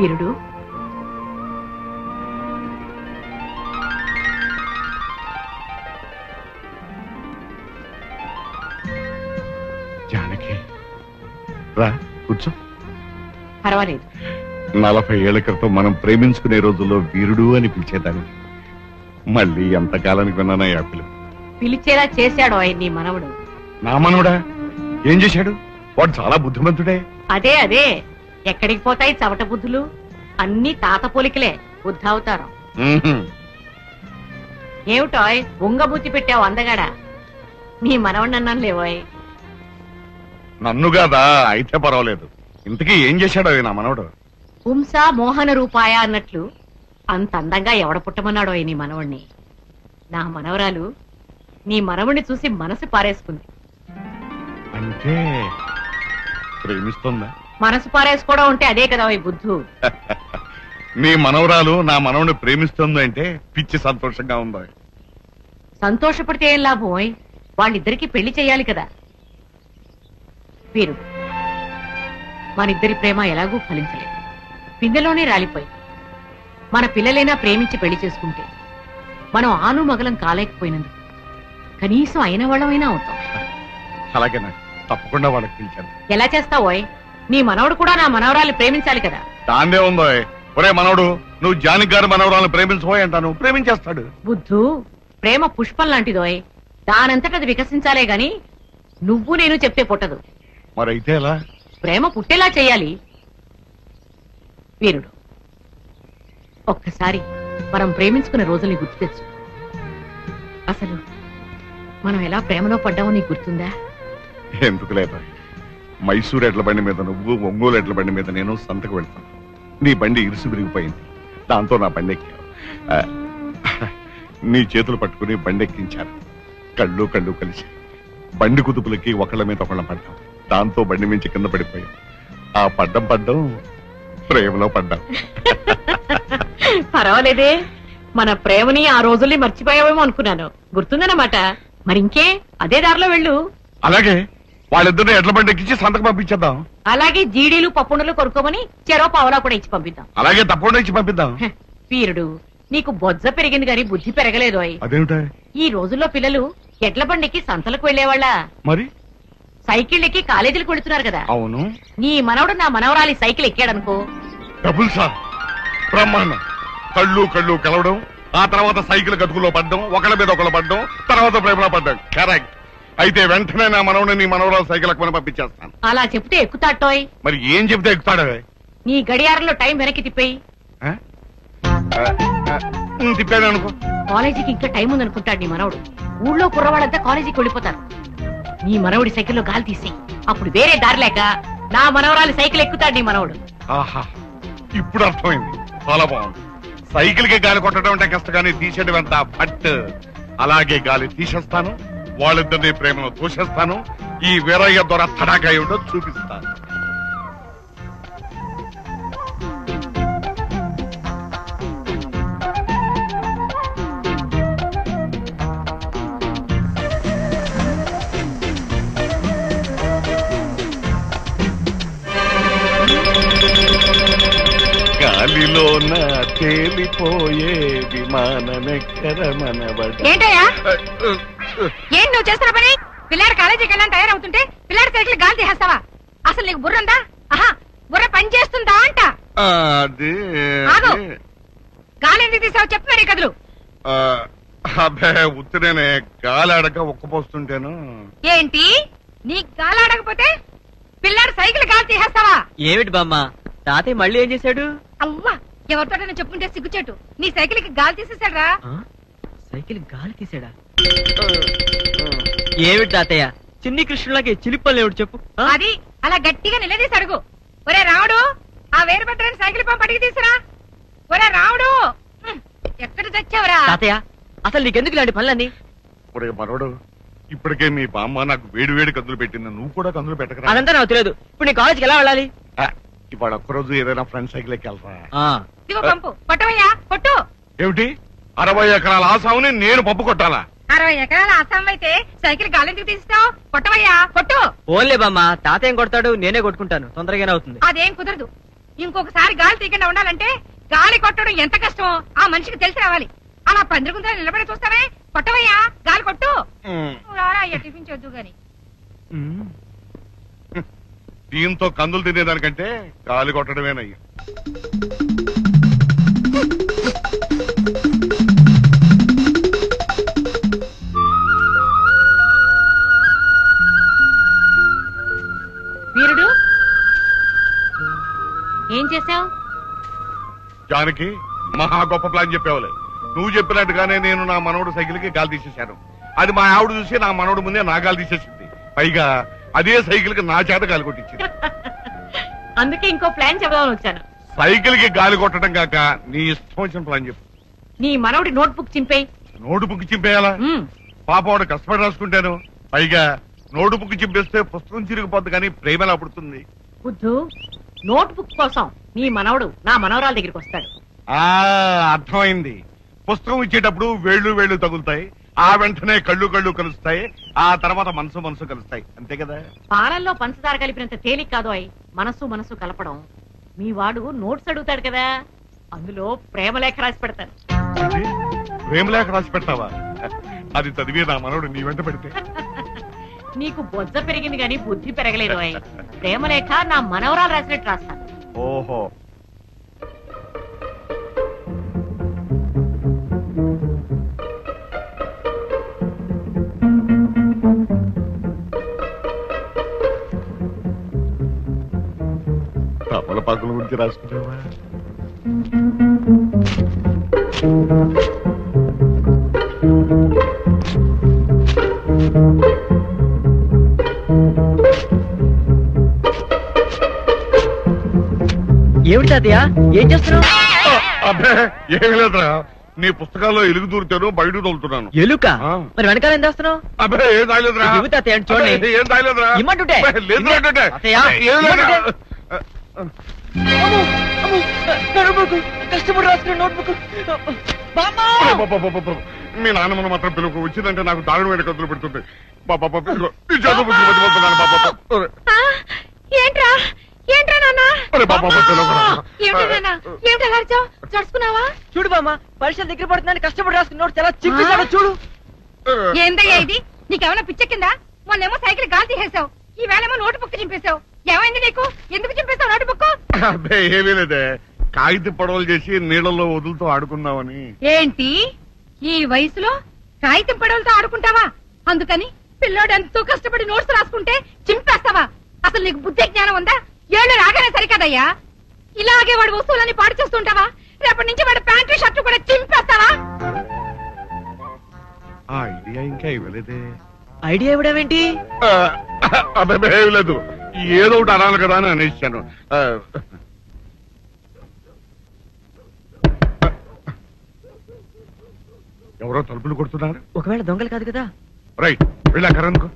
వీరుడు, జానకి రా కూర్చో. పర్వాలేదు. 40 ఏళ్ల క్రితం మనం ప్రేమించుకునే రోజుల్లో వీరుడు అని పిలిచేదాన్ని. మళ్ళీ ఎంతకాలానికి విన్నానా యాపిల్. పిలిచేలా చేశాడు ఆయన నీ మనవడు. నా మనవడా? ఏం చేశాడు? వాడు చాలా బుద్ధిమంతుడే. అదే అదే, ఎక్కడికి పోతాయి చవట బుద్ధులు? అన్ని తాత పోలికలే, బుద్ధావతారం. ఏమిటోయ్ ఉంగబుద్ధి పెట్టావు అందగాడా? నీ మనవడిని అన్నాను లేవోయ్. నన్ను కాదా? అయితే పర్వాలేదు. ఇంతకీ ఏం చేశాడో నా మనవడు? పుంస మోహన రూపాయ అన్నట్లు అంత అందంగా ఎవడ పుట్టమన్నాడో నీ మనవణ్ణి. నా మనవరాలు నీ మనవణ్ణి చూసి మనసు పారేసుకుంది. అంటే ప్రేమిస్తుందా? మనసు పారేసుకోవడం ఉంటే అదే కదా ఈ బుద్ధు. నీ మనవరాలు నా మనవని ప్రేమిస్తుంది అంటే పిచ్చి సంతోషంగా ఉందా? సంతోషపడితే ఏం లాభం? వాళ్ళిద్దరికి పెళ్లి చెయ్యాలి కదా. వీరు, మనిద్దరి ప్రేమ ఎలాగూ ఫలించలేదు, పిందెలోనే రాలిపోయి. మన పిల్లలైనా ప్రేమించి పెళ్లి చేసుకుంటే మనం ఆను మగలం కాలేకపోయినందుకు కనీసం అయిన వాళ్ళమైనా అవుతాం. అలాగే తప్పకుండా వాళ్ళకి పిలిచాను. ఎలా చేస్తావోయ్? నీ మనవడు కూడా నా మనవరాలు ప్రేమించాలి కదా. దాందే ఉందో. ఒరే మనవడు, నువ్వు జానకి గారి మనవరాలను ప్రేమించబోయ్ అంటాను, ప్రేమించేస్తాడు. బుద్ధు, ప్రేమ పుష్పం లాంటిదోయ్, దానంతట అది వికసించాలే గాని నువ్వు నేను చెప్తే పుట్టదు. మరైతే ఎలా? ప్రేమ పుట్టేలా చెయ్యాలి. వీరుడు, ఒక్కసారి మనం ప్రేమించుకున్న రోజుల్ని గుర్తు తెచ్చు. అసలు మనం ఎలా ప్రేమలో పడ్డామో నీకు గుర్తుందా? ఎందుకు లేదా? మైసూరు ఎడ్ల బండి మీద నువ్వు, ఒంగోలు ఎడ్ల బండి మీద నేను సంతకు వెళ్తాను. నీ బండి ఇరుసు విరిగిపోయింది, దాంతో నా బండి ఎక్కావు. నీ చేతులు పట్టుకుని బండి ఎక్కించాను. కళ్ళు కళ్ళు కలిసి బండి కుదుపులకి ఒకళ్ళ మీద ఒకళ్ళ పడ్డాం. దాంతో బండి మించి కింద పడిపోయాం. ఆ పడ్డం ప్రేమలో పడ్డాం. పర్వాలేదే, మన ప్రేమని ఆ రోజుల్ని మర్చిపోయావేమో అనుకున్నాను. గుర్తుందన్నమాట. మరింకే అదే దారిలో వెళ్ళు. అలాగే, వాళ్ళిద్దరిని ఎడ్ల బండి ఎక్కించి సంతకు పంపించేద్దాం. అలాగే జీడీలు పప్పుండలు కొనుక్కోమని చెరో పావలా కూడా ఇచ్చి పంపిద్దాం. అలాగే తప్పకుండా ఇచ్చి పంపిద్దాం. వీరుడు, నీకు బొజ్జ పెరిగింది గాని బుద్ధి పెరగలేదు. అదేమిటా? ఈ రోజుల్లో పిల్లలు ఎడ్ల బండికి సంతలకు వెళ్లేవాళ్ళ? మరి సైకిల్ ఎక్కి కాలేజీలకు వెళుతున్నారు కదా. అవును. నీ మనవడు నా మనవరాలి సైకిల్ ఎక్కాడనుకో, డబుల్ సార్, బ్రహ్మాండం. కళ్ళు కళ్ళు కలవడం, ఆ తర్వాత సైకిల్ గతుకులో పడ్డం, ఒకళ్ళ మీద ఒకళ్ళు పడ్డం, తర్వాత ప్రేమలో పడ్డం. కరెక్ట్. అయితే వెంటనే నా మనవని నీ మనవరాలు సైకిల్ ఎక్కువని పంపించేస్తాను. అలా చెప్తే ఎక్కుతాటోయ్. మరి ఏం చెప్తే ఎక్కుతాడు? నీ గడియారంలో టైం వెనక్కి తిప్పేయి. తిప్పాను అనుకో. కాలేజీకి ఇంకా టైం ఉందనుకుంటాడు నీ మనవడు. ఊళ్ళో కుర్రవాళ్ళంతా కాలేజీకి వెళ్ళిపోతారు. నీ మనవడి సైకిల్లో గాలి తీసేయి. అప్పుడు వేరే దారి లేక నా మనవరాలి సైకిల్ ఎక్కుతాడు నీ మనవడు. ఆహా, ఇప్పుడు అర్థమైంది. చాలా బాగుంది. సైకిల్ కి గాలి కొట్టడం అంటే కష్టగానే తీసేయడం ఎంత ఫట్. అలాగే గాలి తీసేస్తాను, వాళ్ళిద్దరిని ప్రేమలో తోసేస్తాను. ఈ వీరయ్య ద్వారా తడాకా ఏమిటో చూపిస్తాను. గాలిలోన తేలిపోయే విమానమెక్కర మనబడ. ఏంటయ్యా ఏం నువ్వు చేస్తున్న పని? పిల్లాడు కాలేజీకి వెళ్ళని తయారవుతుంటే పిల్లాడి సైకిల్ గాలి తీసేస్తావా? అసలు నీకు బుర్ర ఉందా? ఆహా, బుర్ర పని చేస్తుందా అంట. గాలి ఎందుకు తీసావు చెప్పు మరి కదులు. అబ్బే ఉత్తినే గాలి ఆడక ఒక్కపోస్తుంటేను. ఏంటి నీ గాలి ఆడకపోతే పిల్లాడు సైకిల్ గాలి తీసేస్తావా? ఏమిటి బామ్మ, తాతయ్య మళ్ళీ ఏం చేశాడు? అవ్వా, ఎవరితోటైనా చెప్పుంటే సిగ్గుచేటు. నీ సైకిల్ కి గాలి తీసేశాడ్రా. సైకిల్ గాలి తీసాడా? ఏమిటి తాతయ్య, చిన్ని కృష్ణులకి చిలిపల్లి ఏమిటి చెప్పు? అది అలా గట్టిగా నిలదీసి అడుగు. ఒరే రావుడు, ఆ వేరు పట్టని సైకిల్ పంప అడిగి తీసురా. ఒరే రావుడు, ఎక్కడ తెచ్చావురా? తాతయ్య, అసలు నీకెందుకు ఇలాంటి పనులన్నీ? ఒరే మనోడు, ఇప్పటికే మీ బామ్మ నాకు వేడి వేడి కందులు పెట్టింది, నువ్వు కూడా కందులు పెట్టకరా. అదంతా నాకు తెలియదు. ఇప్పుడు నీ కాలేజీకి ఎలా వెళ్ళాలి? ఇవాళ ఒక్కరోజు ఏదైనా ఫ్రెండ్ సైకిల్ ఎక్కెళ్తా. ఇదిగో పంపు, కొట్టవయ్యా కొట్టు. ఏమిటి 60 ఎకరాల ఆసాముని నేను పప్పు కొట్టాలా? 60 ఎకరాల ఆసాం అయితే సైకిల్ గాలింటికి తీస్తావు? కొట్టవయ్యా కొట్టు. ఓన్లే బామ్మ, తాతయ్య కొడతాడు, నేనే కొట్టుకుంటాను, తొందరగానే అవుతుంది. అదేం కుదరదు. ఇంకొకసారి గాలి తీయకుండా ఉండాలంటే గాలి కొట్టడం ఎంత కష్టమో ఆ మనిషికి తెలిసి రావాలి. అలా పందిరిగుందా నిలబడి చూస్తావే, కొట్టవయ్యా గాలి కొట్టు. నువ్వు రారా అయ్యా, టిఫిన్ చేద్దు గాని. దీంతో కందులు తినేదానికంటే గాలి కొట్టడమేనయ్యా. వీరుడు ఏం చేశావు? జానకి మహా గొప్ప ప్లాన్ చెప్పేవాలే. నువ్వు చెప్పినట్టుగానే నేను నా మనవడు సైకిల్ కి గాలి తీసేశాను. అది మా ఆవిడ చూసి నా మనవడు ముందే నా గాలి తీసేసింది. పైగా అదే సైకిల్ కి నా చేత గాలి కొట్టించింది. అందుకే ఇంకో ప్లాన్ చెబుదామని వచ్చాను. సైకిల్ కి గాలి కొట్టడం కాక నీ ఇష్టం వచ్చిన ప్లాన్ చెప్పు. నీ మనవడి నోట్బుక్ చింపేయి. నోటు బుక్ చింపేయాలా? పాప వాడు కష్టపడి రాసుకుంటాను. పైగా నోటు బుక్ చింపేస్తే పుస్తకం చిరిగిపోద్ది కానీ ప్రేమ ఎలా పుడుతుంది? బుద్ధు, నోట్బుక్ కోసం నీ మనవడు నా మనవరాల దగ్గరికి వస్తాడు. అర్థమైంది. పుస్తకం ఇచ్చేటప్పుడు వేళ్ళు తగులుతాయి, ఆ వెంటనే కళ్ళు కలుస్తాయి, ఆ తర్వాత మనసు కలుస్తాయి. అంతే కదా? పాలల్లో పంచదార కలిపినంత తేలిక కాదు అయి మనసు కలపడం. మీ వాడు నోట్స్ అడుగుతాడు కదా, అందులో ప్రేమలేఖ రాసి పెడతాను. ప్రేమలేఖ రాసి పెడతావా? అది చదివి నా మనవడు నీ వెంట పెడితే? నీకు బొజ్జ పెరిగింది గాని బుద్ధి పెరగలేదు అయి. ప్రేమలేఖ నా మనవరాలు రాసినట్టు రాస్తాను. ఓహో, తమలపాకుల గురించి రాసుకున్నావా? ఏమిటి తాతయ్య, ఏం చేస్తున్నావు? అబ్బే ఏమి లేదురా, నీ పుస్తకాల్లో ఎలుగు దూరుతాను, బయట తోలుతున్నాను. ఎలుక? ఆ. మరి వెనకాల ఏం చేస్తున్నావు? అబ్బే ఏం తాగలేదురా. ఇవ్వు తాతయ్య, చూడండి. అబ్బే, ఏం తాగలేదురా. ఇమ్మంటుంటే. అబ్బే, లేదురా అంటుంటే. తాతయ్య, ఏం లేదురా. ఇమ్మంటుంటే. కష్టపడి రాసుకున్న నోట్బుక్. అబ్బబ్బబ్బబ్బబ్బ. మీ నాన్నమ్మను మాత్రం పిలుపు వచ్చిందంటే నాకు దారుణమైన కత్తులు పెడుతుంది. బాబా ఇదిగో, ఈ చదువు బుద్ధి మర్చిపోతున్నాను బాబా. ఏంట్రా ఏంట్రా నాన్న? అరే బాబా పిలువరా. ఏమిటి నాన్న, ఏమిటి అలా అరిచావ్? చడుచుకున్నావా? చూడు బామ్మ, పరీక్షలు దగ్గర పడుతుందని కష్టపడి రాసుకున్న నోట్స్ ఎలా చింపేశాడో చూడు. ఏందయ్యా ఇది? నీకేమైనా పిచ్చెక్కిందా? మొన్నేమో సైకిల్ గాలి తీసేసావు, ఈ వేళేమో నోటు బుక్ చింపేశావు. ఏమైంది నీకు? ఎందుకు చింపేశావు నోటు బుక్? అబ్బే ఏమీ లేదే, కాగిత పడవలు చేసి నీళ్ళల్లో వదులుతూ ఆడుకుందామని. ఏంటి ఈ వయసులో కాగితం పడవలతో ఆడుకుంటావా? అందుకని పిల్లోడు ఎంతో కష్టపడి నోట్స్ రాసుకుంటే చింపేస్తావా? అసలు నీకు బుద్ధి జ్ఞానం ఉందా? ఏళ్ళు రాగానే సరికదయ్యా. ఇలాగే వాడు వస్తువులని పాడు చేస్తుంటావా? రేపటి నుంచి వాడు ప్యాంటు షర్టు కూడా చింపేస్తావా? ఆ ఐడియా ఇంకా ఇవ్వలేదే. ఐడియా ఇవ్వడమేంటి? అబ్బాయి ఏమీ లేదు, ఏదో ఒకటి అనాలి కదా అని అనేసాను. ఎవరో తలుపులు కొడుతున్నారు. ఒకవేళ దొంగలు కాదు కదా? రైట్, వెళ్ళాకరనుకో.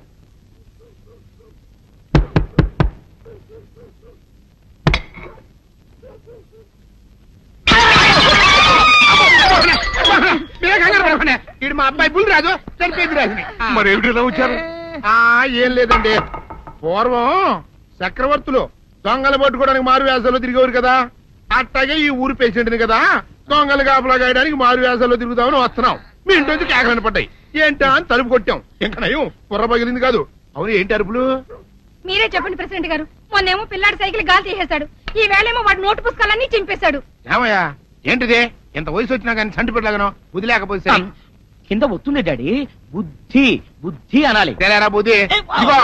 ఇడు మా అబ్బాయి బుల్ రాజు చనిపోయింది రాజుని. మరి ఏమిటి ఇలా వచ్చారు? ఏం లేదండి, పూర్వం చక్రవర్తులు దొంగలు పట్టుకోవడానికి మారు వేసాల్లో తిరిగేవారు కదా, అట్టాగే ఈ ఊరు పేషెంట్ని కదా దొంగలు కాపలా గాయడానికి మారు వేసాల్లో తిరుగుదామని వస్తున్నాం. మీ ఇంటి నుంచి కేకలని పడ్డాయి. ఏంటా అని తలుపు కొట్టాం. ఇంకా నయం పుర్ర పగిలింది కాదు. అవును, ఏంటి అరుపులు? మీరే చెప్పండి ప్రెసిడెంట్ గారు. మొన్నేమో పిల్లాడి సైకిల్ గాలి తీసేశాడు, ఈ వేళేమో వాడు నోటు పుస్తకాలన్నీ చింపేశాడు. ఏమయ్యా ఏంటిదే? ఇంత వయసు వచ్చినా కానీ చంటి పెట్టలాగను వదిలేకపోతే కింద వస్తుంది డాడీ. బుద్ధి బుద్ధి అనాలి. తెలేరా బుద్ధి. ఇదిగో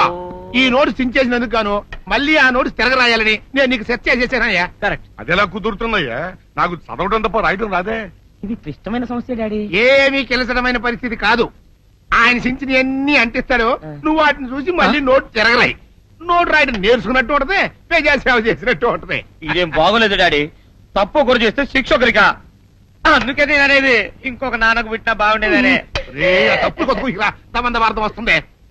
ఈ నోట్స్ చించేసినందుకు గాను మళ్ళీ ఆ నోట్స్ తిరగరాయాలని నేను నీకు సెట్ చేసేసానయ్యా. కరెక్ట్. అదెలా కుదురుతుందయ్యా? నాకు చదవడం తప్ప రాయటం రాదే. ఇది క్లిష్టమైన సమస్య డాడీ. ఏమీ కిలసడమైన పరిస్థితి కాదు. ఆయన చించిన అన్ని అంటిస్తాడు, నువ్వు వాటిని చూసి మళ్ళీ నోట్ తిరగరాయి. నోట్ రాయడం నేర్చుకున్నట్టు ఉంటది, ప్రజా సేవ చేసినట్టు ఉంటది. ఇదేం బాగోలేదు డాడీ. తప్పు ఒకరు చేస్తే శిక్ష ఒకరికా? అందుకే నేను అనేది ఇంకొక నాన్నకు పుట్టినా బాగుండేదనే. రే, ఆ తప్పుడు కొద్దు ఇలా సంబంధ వార్త వస్తుంది.